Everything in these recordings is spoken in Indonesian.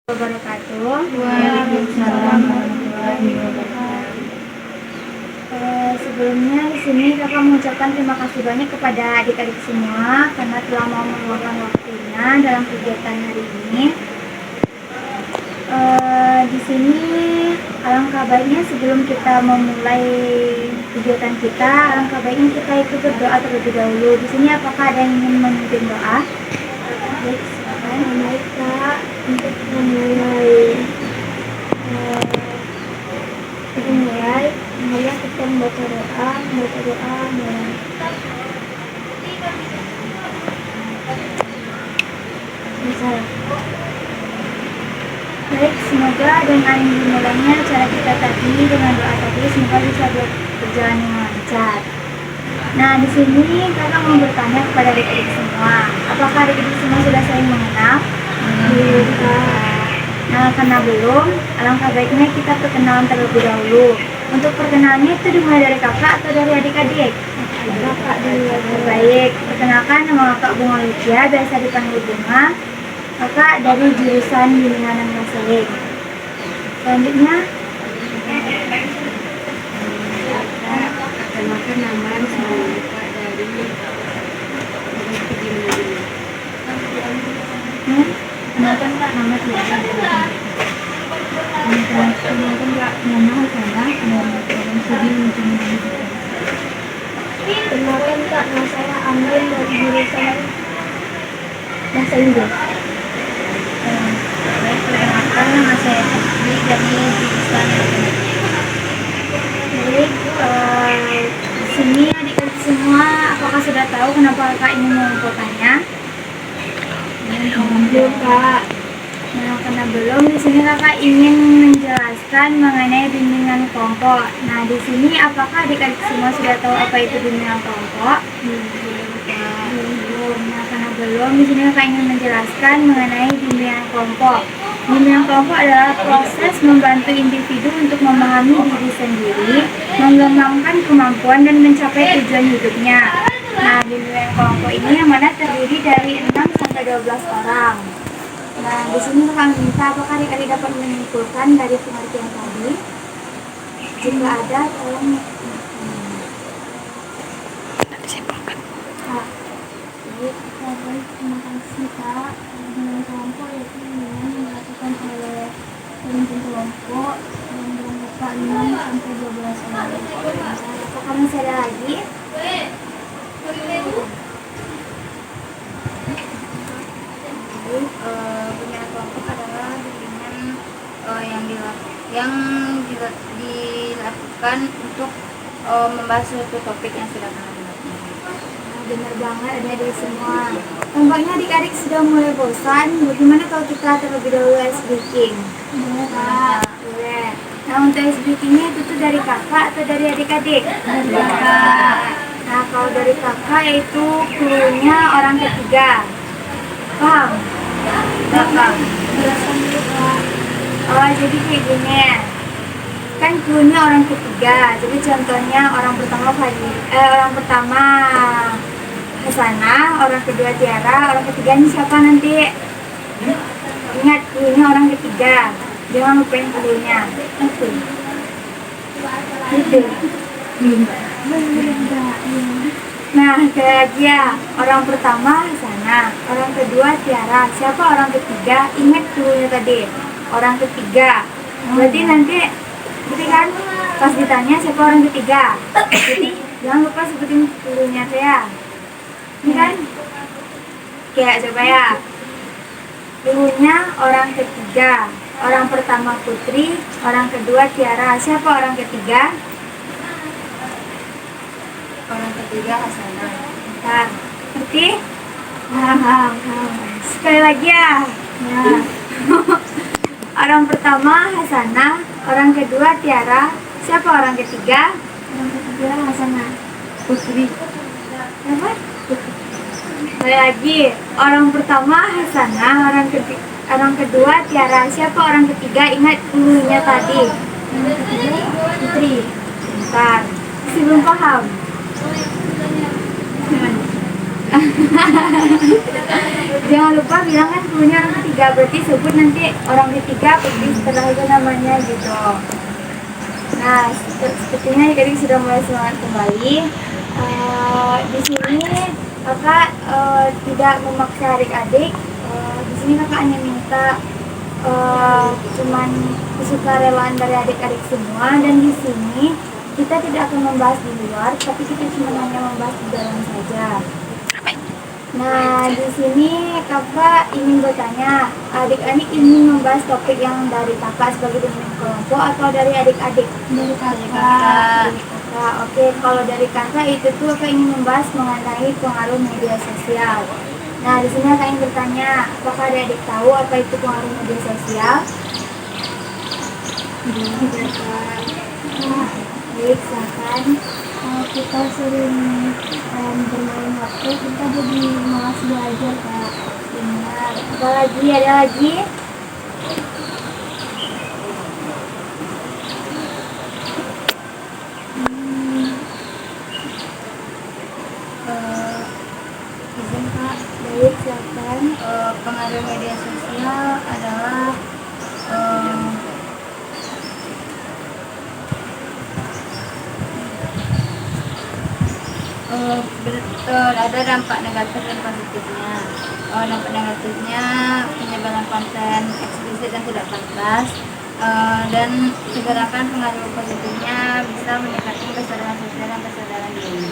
Wabarakatuh. Waalaikumsalam warahmatullahi wabarakatuh. Sebelumnya di sini kakak mengucapkan terima kasih banyak kepada adik-adik semua karena telah mau meluangkan waktunya dalam kegiatan hari ini. Di sini alangkah baiknya sebelum kita memulai kegiatan kita, alangkah baiknya kita ikut berdoa terlebih dahulu. Di sini apakah ada yang ingin memimpin doa? Baik, silakan. Baik, Kak, untuk memulai, marilah kita membaca doa. Misalnya. Baik, semoga dengan dimulainya cara kita tadi dengan doa tadi semoga bisa berjalan dengan lancar. Nah, di sini kakak mau bertanya kepada adik-adik semua, apakah adik-adik semua sudah saling mengenal? Belum, Kak. Nah, karena belum, alangkah baiknya kita perkenalan terlebih dahulu. Untuk perkenalannya itu dimulai dari kakak atau dari adik-adik? Kakak dulu. Baik, perkenalkan nama kakak Bunga Lucia, biasa dipanggil Bunga. Kakak dari jurusan Bimbingan dan Konseling. Selanjutnya, Perkenalkan nama saya Kak dari kenalkan Kak nama saya. Kenalkan Kak nama saya dari Studi Kenalkan Kak nama saya Amrin dari jurusan Bahasa Inggris. Baik, perkenalkan nama saya Fitri dari jurusan Baik, di sini adik-adik semua, apakah sudah tahu kenapa kakak ini mengumpulkannya? Belum, Kak. Nah, karena belum, di sini kakak ingin menjelaskan mengenai bimbingan kelompok. Nah, di sini apakah adik-adik semua sudah tahu apa itu bimbingan kelompok? Belum. Nah, karena belum, di sini kakak ingin menjelaskan mengenai bimbingan kelompok. Bimbingan kelompok adalah proses membantu individu untuk memahami diri sendiri, mengembangkan kemampuan dan mencapai tujuan hidupnya. Nah, bimbingan kelompok ini yang mana terdiri dari 6 sampai 12 orang. Nah, di sini kakak minta apakah adik-adik dapat menyimpulkan dari pengertian tadi? Jika ada, tolong disimpulkan. Kak. Baik, terima kasih Kak. Bimbingan kelompok yaitu bimbingan yang dilakukan oleh pemimpin kelompok yang beranggotakan 6 sampai 12 orang. Apakah masih ada lagi? Bimbingan kelompok adalah bimbingan yang dilakukan untuk membahas suatu topik yang sudah pernah dilakukan. Benar banget adik-adik semua. Tampaknya adik-adik sudah mulai bosan. Bagaimana kalau kita terlebih dahulu ice breaking? Boleh. Boleh. Nah, untuk ice breakingnya itu tuh dari kakak atau dari adik-adik? Dari kakak. Nah, kalau dari kakak itu clue-nya orang ketiga. Paham? Kakak. Jelaskan dulu, Kak. Oh, jadi kayak gini. Kan clue-nya orang ketiga. Jadi contohnya orang pertama Hasanah, orang kedua Tiara, orang ketiga ini siapa nanti? Ingat, clue-nya orang ketiga. Jangan lupain clue-nya. Itu. Nah, kayak lagi ya. Orang pertama Hasanah, orang kedua Tiara. Siapa orang ketiga? Ingat clue-nya tadi. Orang ketiga. Berarti nanti kan pas ditanya siapa orang ketiga. Jadi jangan lupa sebutin clue-nya ya. Ini kan kayak coba ya, clue-nya orang ketiga. Orang pertama Putri, orang kedua Tiara. Siapa orang ketiga? Orang ketiga Hasanah. Bentar, ngerti? Nah, sekali lagi ya. Nah. Orang pertama Hasanah, orang kedua Tiara. Siapa orang ketiga? Orang ketiga Hasanah. Putri. Siapa? Sekali lagi, orang pertama Hasanah, orang kedua Tiara. Siapa orang ketiga? Ingat clue-nya tadi. Orang ketiga Putri. Bentar, masih belum paham? Jangan lupa bilang kan punya orang ketiga, berarti sebut nanti orang ketiga pergi setelah itu namanya gitu. Nah, sepertinya adik sudah mulai semangat kembali. Di sini kakak tidak memaksa adik-adik. Di sini kakak hanya minta cuman kesukarelaan dari adik-adik semua, dan di sini kita tidak akan membahas di luar, tapi kita cuma hanya membahas di dalam saja. Nah, di sini kakak ingin bertanya, adik-adik ingin membahas topik yang dari kakak sebagai pemimpin kelompok atau dari adik-adik? Dari kakak. Dari kakak. Oke, kalau dari kakak itu tuh kakak ingin membahas mengenai pengaruh media sosial. Nah, di sini kakak ingin bertanya, apakah adik-adik tahu apa itu pengaruh media sosial? Nah, baik, silakan. Kita sering bermain HP, kita jadi malas belajar, Kak. Benar. Apalagi, ada lagi? Izin, Kak. Baik, silakan. Pengaruh media sosial adalah ada dampak negatif dan positifnya. Dampak negatifnya penyebaran konten eksplisit dan tidak pantas, dan segerakan pengaruh positifnya bisa meningkatkan kesadaran sosial dan kesadaran diri.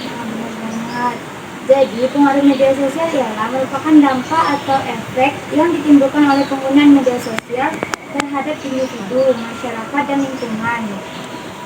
Benar banget. Jadi, pengaruh media sosial ialah merupakan dampak atau efek yang ditimbulkan oleh penggunaan media sosial terhadap individu, masyarakat, dan lingkungan.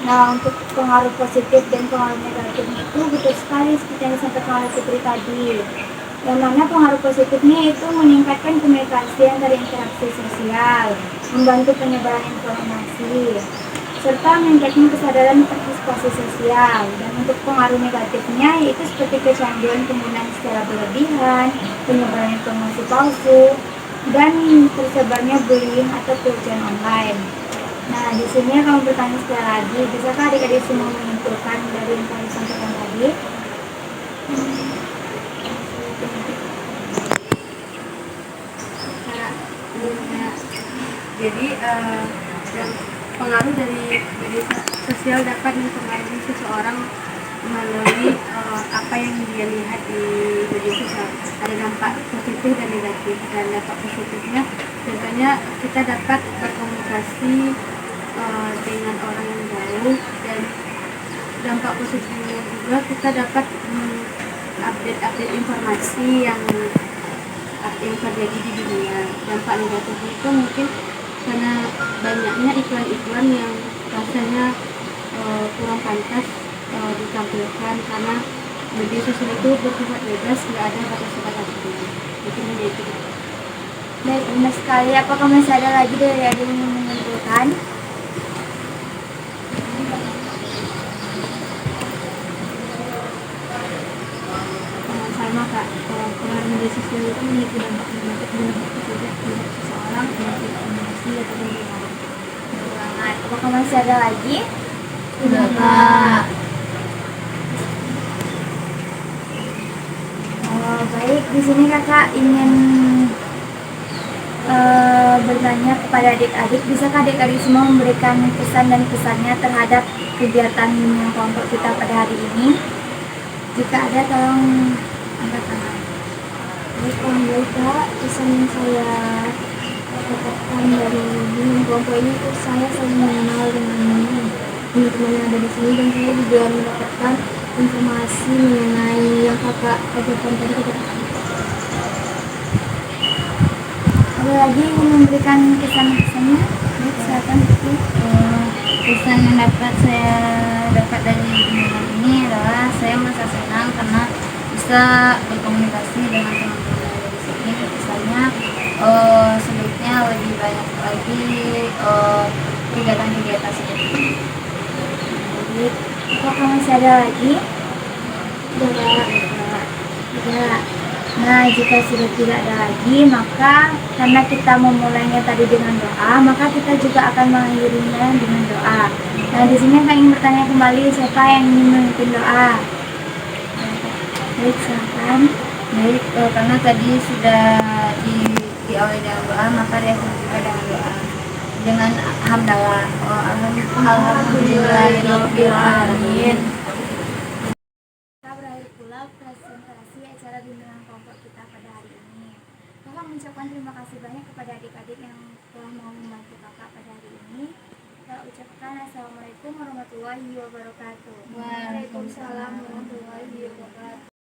Nah, untuk pengaruh positif dan pengaruh negatifnya itu betul sekali seperti yang disampaikan oleh Putri tadi. Yang mana pengaruh positifnya itu meningkatkan komunikasi antar interaksi sosial, membantu penyebaran informasi, serta meningkatkan kesadaran partisipasi sosial. Dan untuk pengaruh negatifnya yaitu seperti kecanduan penggunaan secara berlebihan, penyebaran informasi palsu, dan tersebarnya bullying atau pelecehan online. Nah, di sini kamu bertanya sekali lagi, bisakah adik-adik semua menyimpulkan dari yang kami sampaikan tadi? Jadi pengaruh dari media sosial dapat mempengaruhi seseorang melalui apa yang dia lihat di media sosial. Ada dampak positif dan negatif. Dan dampak positifnya contohnya kita dapat berkomunikasi dengan orang yang jauh, dan dampak positifnya juga kita dapat update informasi yang terjadi di dunia. Dampak negatifnya itu mungkin karena banyaknya iklan-iklan yang rasanya kurang pantas ditampilkan, karena media sosial itu bersifat bebas, nggak ada batas-batasnya. Mungkin itu. Baik, benar sekali. Apakah masih ada lagi dari adik yang menyimpulkan? Sama Kak, pengaruh media sosial itu memiliki dampak negatif dan dampak positif terhadap seseorang, memiliki komunikasi atau lingkungan. Banget. Apakah masih ada lagi? Tidak, Kak. Baik, di sini kakak ingin bertanya kepada adik-adik, bisakah adik-adik semua memberikan pesan dan pesannya terhadap kegiatan bimbingan kelompok kita pada hari ini? Jika ada, tolong angkat tangan. Baik Kak, pesan yang saya dapatkan dari bimbingan kelompok ini itu saya saling mengenal dengan teman-teman yang ada di sini, dan saya juga mendapatkan informasi mengenai yang kakak ajarkan tadi kepada kami. Ada lagi yang memberikan kesan-kesannya? Baik, silakan. Pesan yang saya dapat dari bimbingan ini adalah saya merasa senang karena bisa berkomunikasi dengan teman-teman yang ada di sini. Misalnya sebaiknya lebih banyak lagi kegiatan-kegiatan seperti ini. Baik, apakah masih ada lagi? Tidak. Nah, jika sudah tidak ada lagi, maka karena kita memulainya tadi dengan doa, maka kita juga akan mengakhirinya dengan doa. Nah, di sini saya ingin bertanya kembali, siapa yang ingin memimpin doa? Baik, silakan. Baik, karena tadi sudah diawali dengan doa, maka diakhiri juga dengan doa. Dengan hamdalah. Alhamdulillahirabbil alamin. Kita berakhir pula presentasi acara bimbingan kelompok kita pada hari ini. Kakak mengucapkan terima kasih banyak kepada adik-adik yang telah mau membantu kakak pada hari ini. Kita ucapkan assalamualaikum warahmatullahi wabarakatuh. Waalaikumsalam warahmatullahi wabarakatuh.